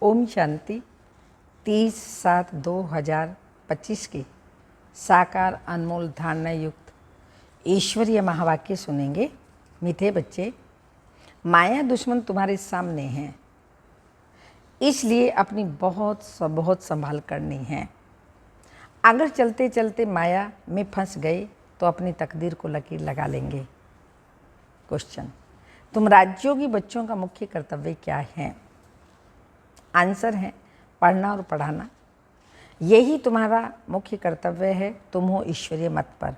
ओम शांति। 30/7/2025 की साकार अनमोल धारणा युक्त ईश्वरीय महावाक्य सुनेंगे। मीठे बच्चे, माया दुश्मन तुम्हारे सामने है, इसलिए अपनी बहुत संभाल करनी है। अगर चलते चलते माया में फंस गए तो अपनी तकदीर को लकीर लगा लेंगे। क्वेश्चन, तुम राजयोगी बच्चों का मुख्य कर्तव्य क्या है? आंसर है पढ़ना और पढ़ाना। यही तुम्हारा मुख्य कर्तव्य है। तुम हो ईश्वरीय मत पर।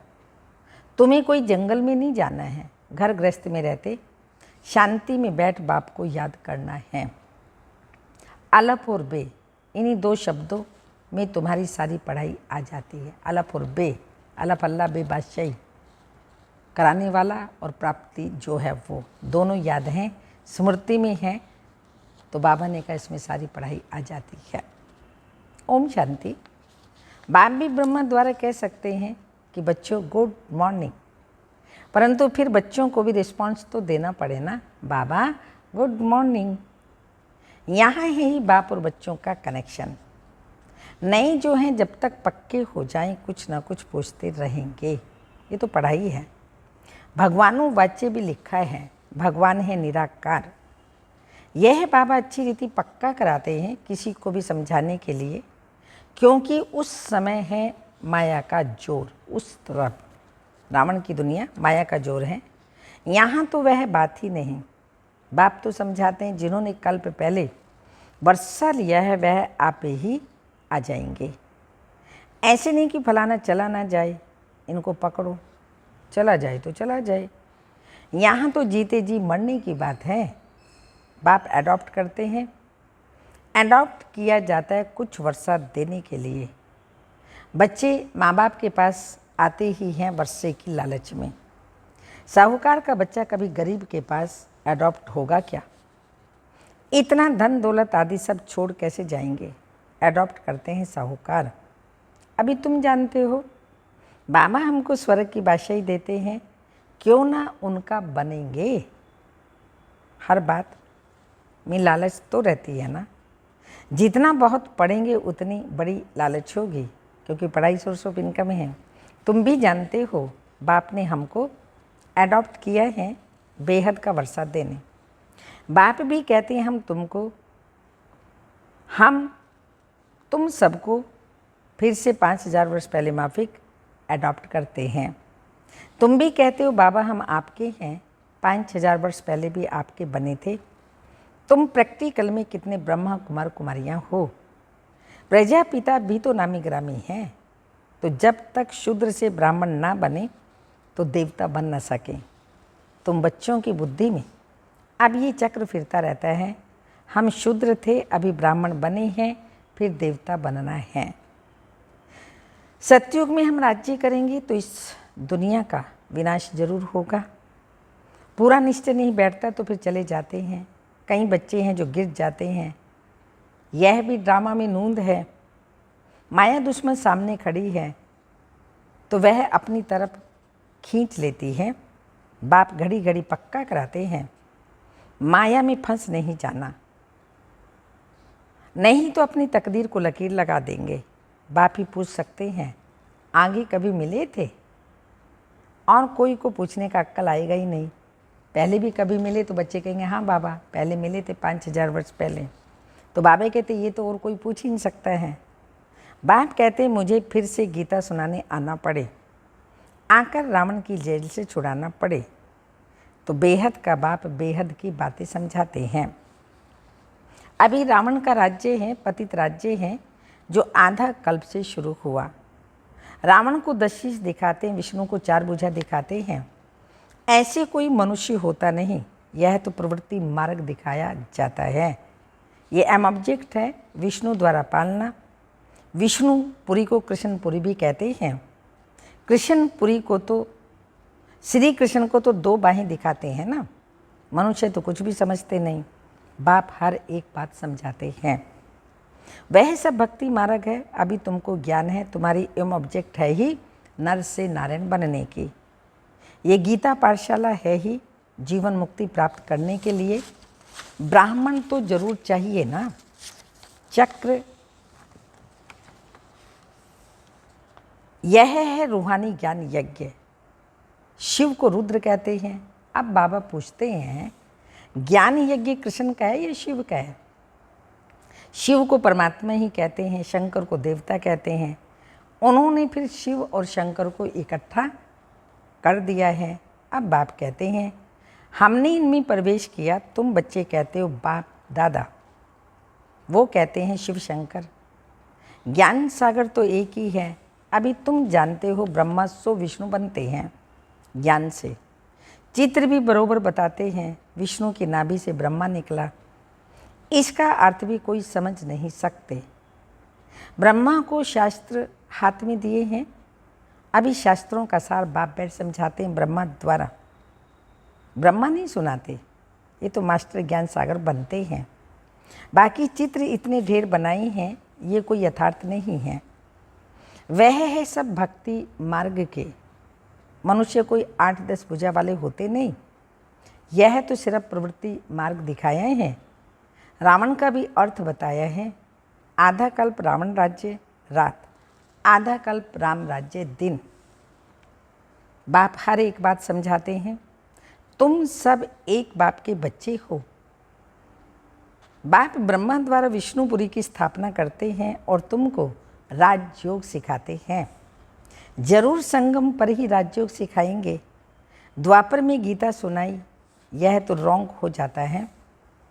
तुम्हें कोई जंगल में नहीं जाना है। घर गृहस्थ में रहते शांति में बैठ बाप को याद करना है। अलफ और बे, इन्हीं दो शब्दों में तुम्हारी सारी पढ़ाई आ जाती है। अलफ और बे, अलफ अल्लाह, बे बादशाही, कराने वाला और प्राप्ति जो है वो दोनों याद हैं, स्मृति में हैं, तो बाबा ने कहा इसमें सारी पढ़ाई आ जाती है। ओम शांति। बाप भी ब्रह्मा द्वारा कह सकते हैं कि बच्चों गुड मॉर्निंग, परंतु फिर बच्चों को भी रिस्पॉन्स तो देना पड़े ना। बाबा गुड मॉर्निंग। यहाँ है ही बाप और बच्चों का कनेक्शन। नए जो हैं जब तक पक्के हो जाएं कुछ ना कुछ पूछते रहेंगे। ये तो पढ़ाई है। भगवानों वाच्य भी लिखा है, भगवान है निराकार। यह बाबा अच्छी रीति पक्का कराते हैं किसी को भी समझाने के लिए, क्योंकि उस समय है माया का जोर। उस तरफ रावण की दुनिया माया का जोर है। यहाँ तो वह बात ही नहीं। बाप तो समझाते हैं जिन्होंने कल्प पहले वर्षा लिया है वह आप ही आ जाएंगे। ऐसे नहीं कि फलाना चला ना जाए, इनको पकड़ो, चला जाए तो चला जाए। यहाँ तो जीते जी मरने की बात है। बाप अडॉप्ट करते हैं। अडॉप्ट किया जाता है कुछ वर्षा देने के लिए। बच्चे माँ बाप के पास आते ही हैं वर्षे की लालच में। साहूकार का बच्चा कभी गरीब के पास अडॉप्ट होगा क्या? इतना धन दौलत आदि सब छोड़ कैसे जाएंगे? अडॉप्ट करते हैं साहूकार। अभी तुम जानते हो बाबा हमको स्वर्ग की बादशाही देते हैं, क्यों ना उनका बनेंगे। हर बात में लालच तो रहती है ना। जितना बहुत पढ़ेंगे उतनी बड़ी लालच होगी, क्योंकि पढ़ाई सोर्स ऑफ इनकम है। तुम भी जानते हो बाप ने हमको अडॉप्ट किया है बेहद का वर्षा देने। बाप भी कहते हैं हम तुम सबको फिर से 5000 वर्ष पहले माफिक अडॉप्ट करते हैं। तुम भी कहते हो बाबा हम आपके हैं, 5000 वर्ष पहले भी आपके बने थे। तुम प्रैक्टिकल में कितने ब्रह्मा कुमार कुमारियाँ हो। प्रजापिता भी तो नामी ग्रामी हैं। तो जब तक शूद्र से ब्राह्मण ना बने तो देवता बन न सके। तुम बच्चों की बुद्धि में अब ये चक्र फिरता रहता है। हम शूद्र थे, अभी ब्राह्मण बने हैं, फिर देवता बनना है। सतयुग में हम राज्य करेंगे तो इस दुनिया का विनाश जरूर होगा। पूरा निश्चय नहीं बैठता तो फिर चले जाते हैं। कई बच्चे हैं जो गिर जाते हैं। यह भी ड्रामा में नूंद है। माया दुश्मन सामने खड़ी है तो वह अपनी तरफ खींच लेती है। बाप घड़ी घड़ी पक्का कराते हैं माया में फंस नहीं जाना, नहीं तो अपनी तकदीर को लकीर लगा देंगे। बाप ही पूछ सकते हैं आगे कभी मिले थे? और कोई को पूछने का अक्ल आएगा ही नहीं। पहले भी कभी मिले तो बच्चे कहेंगे हाँ बाबा पहले मिले थे 5000 वर्ष पहले। तो बाबा कहते ये तो और कोई पूछ ही नहीं सकता है। बाप कहते मुझे फिर से गीता सुनाने आना पड़े, आकर रावण की जेल से छुड़ाना पड़े, तो बेहद का बाप बेहद की बातें समझाते हैं। अभी रावण का राज्य है, पतित राज्य है, जो आधा कल्प से शुरू हुआ। रावण को 10 शीश दिखाते हैं, विष्णु को 4 भुजा दिखाते हैं। ऐसे कोई मनुष्य होता नहीं। यह तो प्रवृत्ति मार्ग दिखाया जाता है। ये एम ऑब्जेक्ट है, विष्णु द्वारा पालना। विष्णुपुरी को कृष्णपुरी भी कहते हैं। कृष्णपुरी को तो श्री कृष्ण को तो 2 बाहें दिखाते हैं ना। मनुष्य तो कुछ भी समझते नहीं। बाप हर एक बात समझाते हैं। वह सब भक्ति मार्ग है। अभी तुमको ज्ञान है, तुम्हारी एम ऑब्जेक्ट है ही नर से नारायण बनने की। ये गीता पाठशाला है ही जीवन मुक्ति प्राप्त करने के लिए। ब्राह्मण तो जरूर चाहिए ना। चक्र, यह है रूहानी ज्ञान यज्ञ। शिव को रुद्र कहते हैं। अब बाबा पूछते हैं, ज्ञान यज्ञ कृष्ण का है या शिव का है? शिव को परमात्मा ही कहते हैं, शंकर को देवता कहते हैं। उन्होंने फिर शिव और शंकर को इकट्ठा कर दिया है। अब बाप कहते हैं, हमने इनमें प्रवेश किया, तुम बच्चे कहते हो बाप दादा, वो कहते हैं शिव शंकर। ज्ञान सागर तो एक ही है। अभी तुम जानते हो ब्रह्मा सो विष्णु बनते हैं ज्ञान से। चित्र भी बरोबर बताते हैं, विष्णु की नाभि से ब्रह्मा निकला। इसका अर्थ भी कोई समझ नहीं सकते। ब्रह्मा को शास्त्र हाथ में दिए हैं। अभी शास्त्रों का सार बाप बैठ समझाते हैं ब्रह्मा द्वारा। ब्रह्मा नहीं सुनाते, ये तो मास्टर ज्ञान सागर बनते हैं। बाकी चित्र इतने ढेर बनाए हैं, ये कोई यथार्थ नहीं है। वह है सब भक्ति मार्ग के। मनुष्य कोई 8-10 भुजा वाले होते नहीं। यह तो सिर्फ प्रवृत्ति मार्ग दिखाया है। रावण का भी अर्थ बताया है। आधा कल्प रावण राज्य रात, आधा कल्प राम राज्य दिन। बाप हर एक बात समझाते हैं। तुम सब एक बाप के बच्चे हो। बाप ब्रह्मा द्वारा विष्णुपुरी की स्थापना करते हैं और तुमको राजयोग सिखाते हैं। जरूर संगम पर ही राजयोग सिखाएंगे। द्वापर में गीता सुनाई, यह तो रॉन्ग हो जाता है,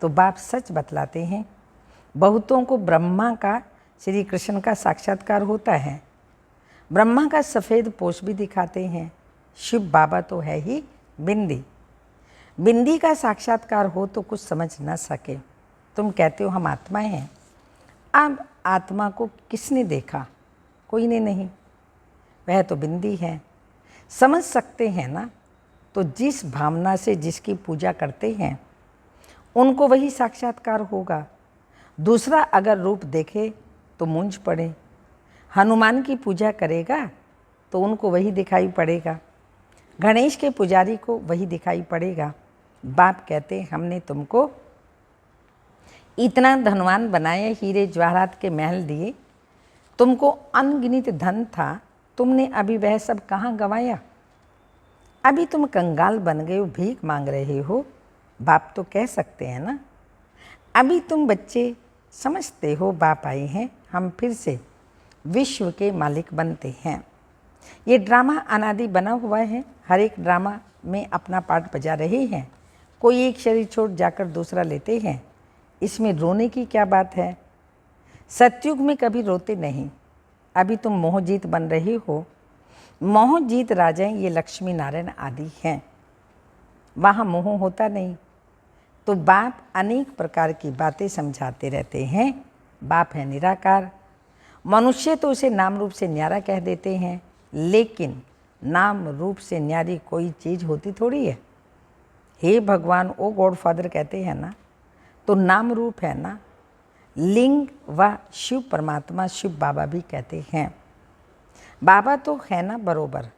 तो बाप सच बतलाते हैं। बहुतों को ब्रह्मा का श्री कृष्ण का साक्षात्कार होता है। ब्रह्मा का सफ़ेद पोष भी दिखाते हैं। शिव बाबा तो है ही बिंदी। बिंदी का साक्षात्कार हो तो कुछ समझ न सके। तुम कहते हो हम आत्मा हैं। अब आत्मा को किसने देखा? कोई ने नहीं, वह तो बिंदी है। समझ सकते हैं ना? तो जिस भावना से जिसकी पूजा करते हैं उनको वही साक्षात्कार होगा। दूसरा अगर रूप देखे तो मूंझ पड़े। हनुमान की पूजा करेगा तो उनको वही दिखाई पड़ेगा। गणेश के पुजारी को वही दिखाई पड़ेगा। बाप कहते हमने तुमको इतना धनवान बनाया, हीरे जवाहरात के महल दिए, तुमको अनगिनत धन था, तुमने अभी वह सब कहाँ गंवाया? अभी तुम कंगाल बन गए हो, भीख मांग रहे हो। बाप तो कह सकते हैं ना। अभी तुम बच्चे समझते हो बाप आए हैं, हम फिर से विश्व के मालिक बनते हैं। ये ड्रामा अनादि बना हुआ है। हर एक ड्रामा में अपना पार्ट बजा रहे हैं। कोई एक शरीर छोड़ जाकर दूसरा लेते हैं। इसमें रोने की क्या बात है? सतयुग में कभी रोते नहीं। अभी तुम मोहजीत बन रहे हो। मोहजीत राजाएं ये लक्ष्मी नारायण आदि हैं। वहाँ मोह होता नहीं। तो बाप अनेक प्रकार की बातें समझाते रहते हैं। बाप है निराकार। मनुष्य तो उसे नाम रूप से न्यारा कह देते हैं, लेकिन नाम रूप से न्यारी कोई चीज़ होती थोड़ी है। हे भगवान, ओ गॉड फादर कहते हैं ना, तो नाम रूप है ना। लिंग व शिव परमात्मा शिव बाबा भी कहते हैं। बाबा तो है ना बरोबर,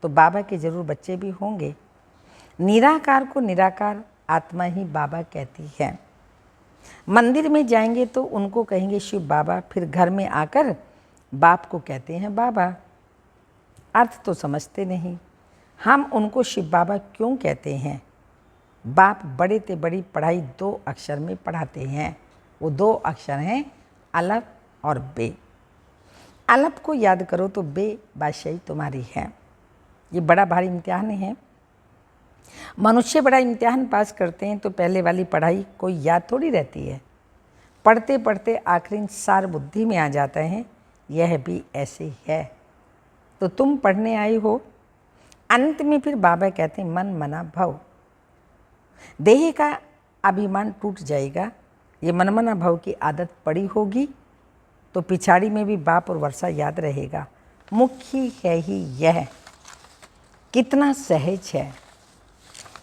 तो बाबा के जरूर बच्चे भी होंगे। निराकार को निराकार आत्मा ही बाबा कहती है। मंदिर में जाएंगे तो उनको कहेंगे शिव बाबा, फिर घर में आकर बाप को कहते हैं बाबा। अर्थ तो समझते नहीं। हम उनको शिव बाबा क्यों कहते हैं? बाप बड़े ते बड़ी पढ़ाई 2 अक्षर में पढ़ाते हैं। वो 2 अक्षर हैं अलफ और बे। अलफ को याद करो तो बे बादशाही तुम्हारी है। ये बड़ा भारी इम्तिहान है। मनुष्य बड़ा इम्तिहान पास करते हैं तो पहले वाली पढ़ाई कोई याद थोड़ी रहती है। पढ़ते पढ़ते आखिरी सार बुद्धि में आ जाता है। यह भी ऐसे है। तो तुम पढ़ने आए हो। अंत में फिर बाबा कहते हैं मन मना भव। देह का अभिमान टूट जाएगा। ये मनमना भव की आदत पड़ी होगी तो पिछाड़ी में भी बाप और वर्षा याद रहेगा। मुख्य है ही यह। कितना सहज है।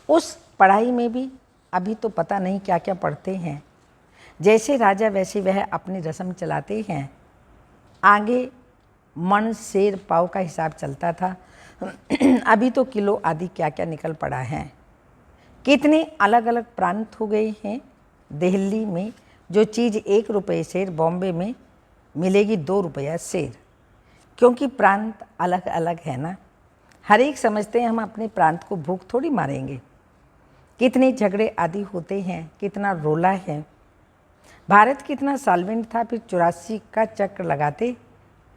उस पढ़ाई में भी अभी तो पता नहीं क्या क्या पढ़ते हैं। जैसे राजा वैसे वह अपनी रस्म चलाते हैं। आगे मन शेर पाव का हिसाब चलता था। अभी तो किलो आदि क्या क्या निकल पड़ा है। कितने अलग अलग प्रांत हो गए हैं। दिल्ली में जो चीज़ 1 रुपये शेर बॉम्बे में मिलेगी 2 रुपया शेर, क्योंकि प्रांत अलग अलग है ना। हर एक समझते हैं हम अपने प्रांत को भूख थोड़ी मारेंगे। कितने झगड़े आदि होते हैं, कितना रोला है। भारत कितना सॉल्वेंट था, फिर 84 का चक्र लगाते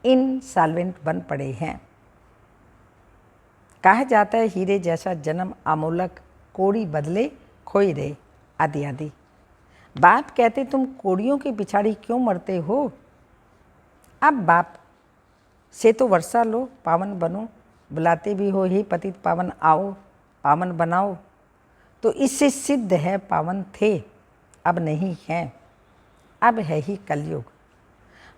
इनसॉल्वेंट बन पड़े हैं। कहा जाता है हीरे जैसा जन्म अमोलक, कोड़ी बदले खोई रे, आदि आदि। बाप कहते तुम कोड़ियों के पिछाड़ी क्यों मरते हो। अब बाप से तो वर्षा लो, पावन बनो, बुलाते भी हो ही पतित पावन आओ, पावन बनाओ। तो इससे सिद्ध है पावन थे, अब नहीं हैं, अब है ही कलयुग।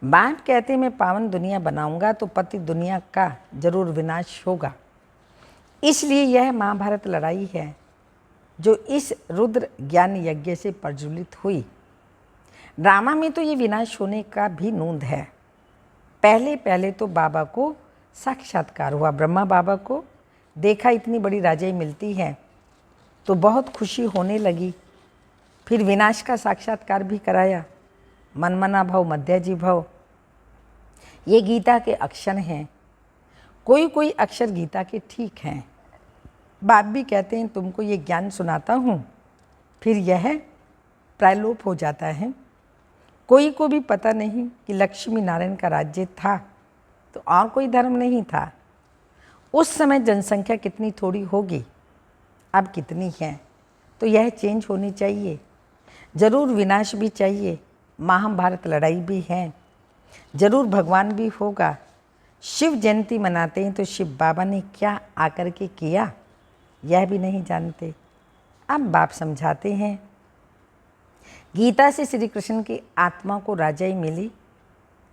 बाप कहते मैं पावन दुनिया बनाऊंगा तो पतित दुनिया का जरूर विनाश होगा। इसलिए यह महाभारत लड़ाई है जो इस रुद्र ज्ञान यज्ञ से प्रज्वलित हुई। ड्रामा में तो ये विनाश होने का भी नूंद है। पहले पहले तो बाबा को साक्षात्कार हुआ, ब्रह्मा बाबा को देखा, इतनी बड़ी राजाई मिलती है तो बहुत खुशी होने लगी। फिर विनाश का साक्षात्कार भी कराया, मनमना भव मध्याजी भव। ये गीता के अक्षर हैं, कोई कोई अक्षर गीता के ठीक हैं। बाप भी कहते हैं तुमको ये ज्ञान सुनाता हूँ, फिर यह प्रायलोप हो जाता है। कोई को भी पता नहीं कि लक्ष्मी नारायण का राज्य था तो और कोई धर्म नहीं था। उस समय जनसंख्या कितनी थोड़ी होगी, अब कितनी है। तो यह चेंज होनी चाहिए, जरूर विनाश भी चाहिए। महाभारत लड़ाई भी है, जरूर भगवान भी होगा। शिव जयंती मनाते हैं तो शिव बाबा ने क्या आकर के किया यह भी नहीं जानते। अब बाप समझाते हैं, गीता से श्री कृष्ण की आत्मा को राजाई मिली।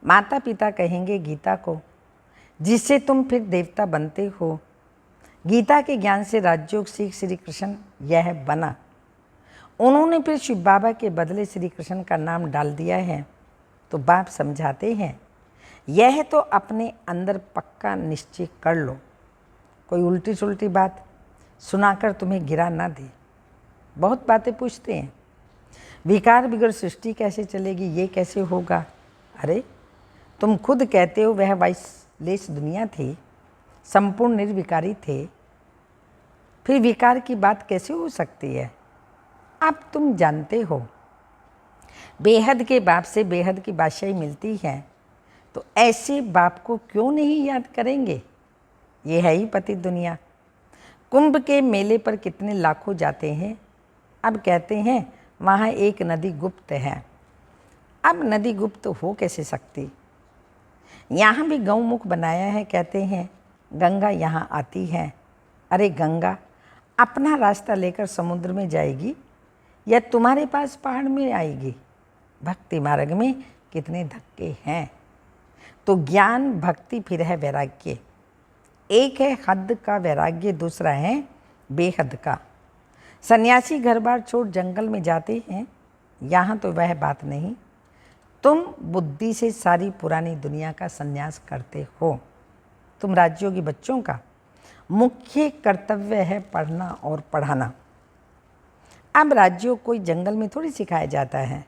माता पिता कहेंगे गीता को, जिससे तुम फिर देवता बनते हो। गीता के ज्ञान से राजयोग सीख श्री कृष्ण यह बना। उन्होंने फिर शिव बाबा के बदले श्री कृष्ण का नाम डाल दिया है। तो बाप समझाते हैं, यह तो अपने अंदर पक्का निश्चय कर लो, कोई उल्टी सुलटी बात सुनाकर तुम्हें गिरा ना दे। बहुत बातें पूछते हैं, विकार बिगड़ सृष्टि कैसे चलेगी, ये कैसे होगा। अरे तुम खुद कहते हो वह वाइसलेस दुनिया थी, संपूर्ण निर्विकारी थे, फिर विकार की बात कैसे हो सकती है। अब तुम जानते हो बेहद के बाप से बेहद की बादशाही मिलती है, तो ऐसे बाप को क्यों नहीं याद करेंगे। ये है ही पति दुनिया। कुंभ के मेले पर कितने लाखों जाते हैं। अब कहते हैं वहाँ एक नदी गुप्त है। अब नदी गुप्त हो कैसे सकती। यहाँ भी गौमुख बनाया है, कहते हैं गंगा यहाँ आती है। अरे गंगा अपना रास्ता लेकर समुद्र में जाएगी या तुम्हारे पास पहाड़ में आएगी। भक्ति मार्ग में कितने धक्के हैं। तो ज्ञान भक्ति फिर है वैराग्य। एक है हद का वैराग्य, दूसरा है बेहद का। सन्यासी घर बार छोड़ जंगल में जाते हैं, यहाँ तो वह बात नहीं। तुम बुद्धि से सारी पुरानी दुनिया का संन्यास करते हो। तुम राजयोगी बच्चों का मुख्य कर्तव्य है पढ़ना और पढ़ाना। अब राज्यों कोई जंगल में थोड़ी सिखाया जाता है,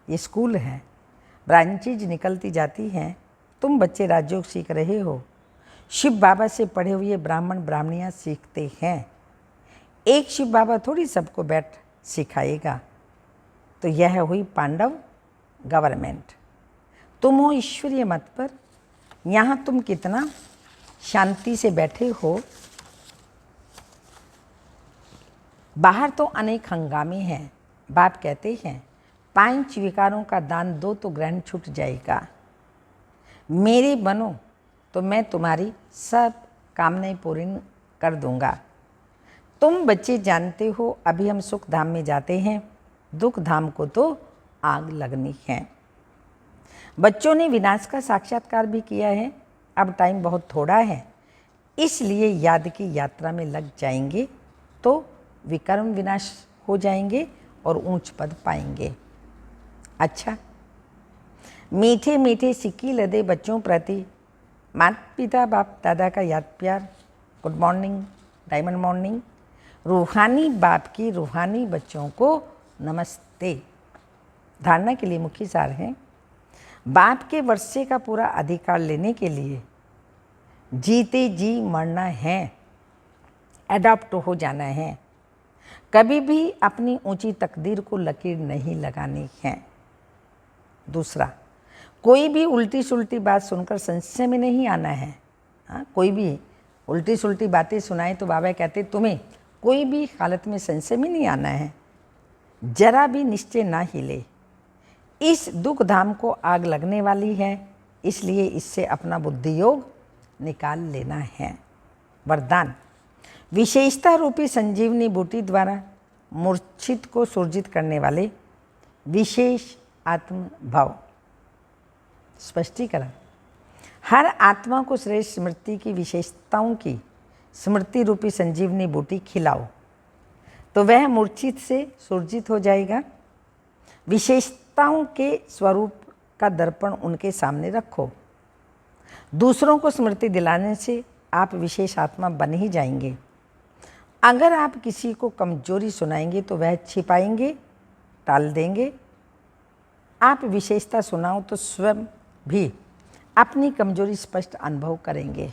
ये स्कूल है, ब्रांचेज निकलती जाती हैं। तुम बच्चे राजयोग सीख रहे हो, शिव बाबा से पढ़े हुए ब्राह्मण ब्राह्मणियाँ सीखते हैं। एक शिव बाबा थोड़ी सबको बैठ सिखाएगा। तो यह हुई पांडव गवर्नमेंट। तुम हो ईश्वरीय मत पर, यहाँ तुम कितना शांति से बैठे हो। बाहर तो अनेक हंगामे हैं। बाप कहते हैं 5 विकारों का दान दो तो ग्रहण छूट जाएगा। मेरे बनो तो मैं तुम्हारी सब कामनाएं पूरी कर दूंगा। तुम बच्चे जानते हो अभी हम सुख धाम में जाते हैं, दुख धाम को तो आग लगनी है। बच्चों ने विनाश का साक्षात्कार भी किया है। अब टाइम बहुत थोड़ा है, इसलिए याद की यात्रा में लग जाएंगे तो विकर्म विनाश हो जाएंगे और ऊंच पद पाएंगे। अच्छा, मीठे मीठे सिक्की लदे बच्चों प्रति माता पिता बाप दादा का याद प्यार। Good morning, diamond morning. रूहानी बाप की रूहानी बच्चों को नमस्ते। धारणा के लिए मुख्य सार है, बाप के वर्षे का पूरा अधिकार लेने के लिए जीते जी मरना है, एडॉप्ट हो जाना है, कभी भी अपनी ऊंची तकदीर को लकीर नहीं लगानी है। दूसरा, कोई भी उल्टी सुल्टी बात सुनकर संशय में नहीं आना है। कोई भी उल्टी सुल्टी बातें सुनाए तो बाबा कहते तुम्हें कोई भी हालत में संशय में नहीं आना है, जरा भी निश्चय ना हिले। इस दुख धाम को आग लगने वाली है, इसलिए इससे अपना बुद्धि योग निकाल लेना है। वरदान, विशेषता रूपी संजीवनी बूटी द्वारा मूर्छित को सुरजित करने वाले विशेष आत्म भाव। स्पष्टीकरण, हर आत्मा को श्रेष्ठ स्मृति की विशेषताओं की स्मृति रूपी संजीवनी बूटी खिलाओ तो वह मूर्छित से सुरजित हो जाएगा। विशेषताओं के स्वरूप का दर्पण उनके सामने रखो। दूसरों को स्मृति दिलाने से आप विशेष आत्मा बन ही जाएंगे। अगर आप किसी को कमजोरी सुनाएंगे तो वह छिपाएंगे, टाल देंगे। आप विशेषता सुनाओ तो स्वयं भी अपनी कमजोरी स्पष्ट अनुभव करेंगे।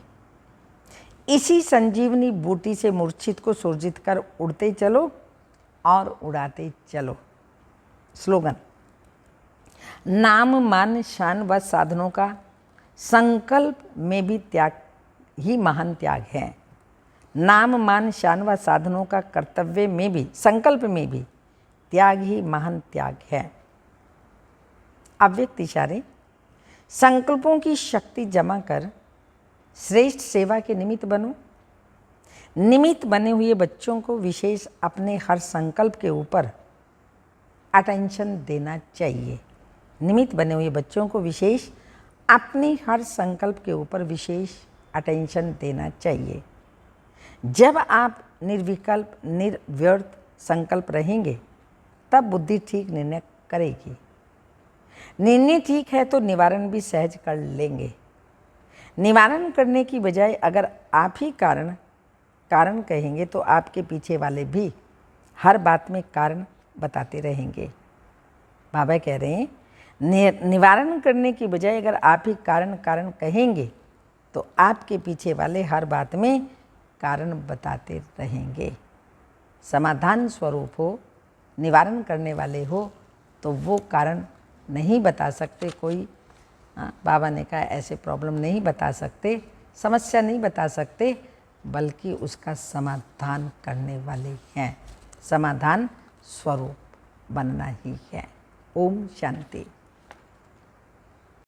इसी संजीवनी बूटी से मूर्छित को सुरजित कर उड़ते चलो और उड़ाते चलो। स्लोगन, नाम मान शान व साधनों का संकल्प में भी त्याग ही महान त्याग है। नाम मान शान व साधनों का कर्तव्य में भी, संकल्प में भी त्याग ही महान त्याग है। अव्यक्त इशारे, संकल्पों की शक्ति जमा कर श्रेष्ठ सेवा के निमित्त बनो। निमित्त बने हुए बच्चों को विशेष अपने हर संकल्प के ऊपर अटेंशन देना चाहिए। निमित्त बने हुए बच्चों को विशेष अपने हर संकल्प के ऊपर विशेष अटेंशन देना चाहिए। जब आप निर्विकल्प निर्व्यर्थ संकल्प रहेंगे तब बुद्धि ठीक निर्णय करेगी। निर्णय ठीक है तो निवारण भी सहज कर लेंगे। निवारण करने की बजाय अगर आप ही कारण कहेंगे तो आपके पीछे वाले भी हर बात में कारण बताते रहेंगे। बाबा कह रहे हैं निवारण करने की बजाय अगर आप ही कारण कहेंगे तो आपके पीछे वाले हर बात में कारण बताते रहेंगे। समाधान स्वरूप हो, निवारण करने वाले हो तो वो कारण नहीं बता सकते। कोई बाबा ने कहा ऐसे प्रॉब्लम नहीं बता सकते, समस्या नहीं बता सकते, बल्कि उसका समाधान करने वाले हैं। समाधान स्वरूप बनना ही है। ओम शांति।